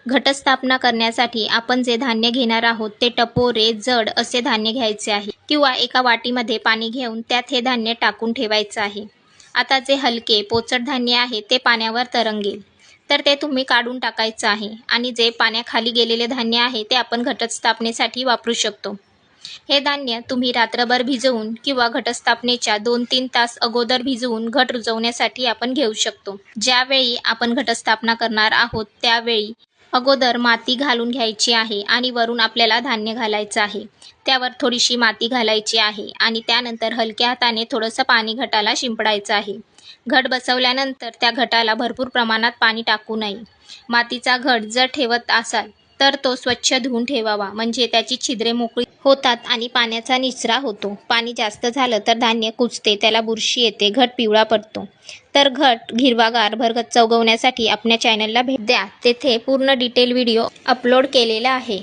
घटस्थापना करण्यासाठी आपण जे धान्य घेणार आहोत ते टपोरे जड असे धान्य घ्यायचे आहे किंवा एका वाटीमध्ये पाणी घेऊन त्यात हे धान्य टाकून ठेवायचं आहे। आता जे हलके पोचट धान्य आहे ते पाण्यावर तरंगेल तर ते तुम्ही काढून टाकायचं आहे आणि जे पाण्याखाली गेलेले धान्य आहे ते आपण घटस्थापनेसाठी वापरू शकतो। हे धान्य तुम्ही रात्रभर भिजवून किंवा घटस्थापनेच्या 2-3 तास अगोदर भिजवून घट रुजवण्यासाठी आपण घेऊ शकतो। ज्यावेळी आपण घटस्थापना करणार आहोत त्यावेळी अगोदर माती घालून घ्यायची आहे आणि वरून आपल्याला धान्य घालायचं आहे। त्यावर थोडीशी माती घालायची आहे आणि त्यानंतर हलक्या हाताने थोडंसं पाणी घटाला शिंपडायचं आहे। घट बसवल्यानंतर त्या घटाला भरपूर प्रमाणात पाणी टाकू नये। मातीचा घट जर ठेवत असाल तर तो स्वच्छ धुवून ठेवावा, म्हणजे त्याची छिद्रे मोकळी होतात आणि पाण्याचा निचरा होतो। पाणी जास्त झालं तर धान्य कुजते, त्याला बुरशी येते, घट पिवळा पडतो। तर घट हिरवागार भरगच्च उगवण्यासाठी आपल्या चॅनलला भेट द्या, तेथे पूर्ण डिटेल व्हिडिओ अपलोड केलेला आहे।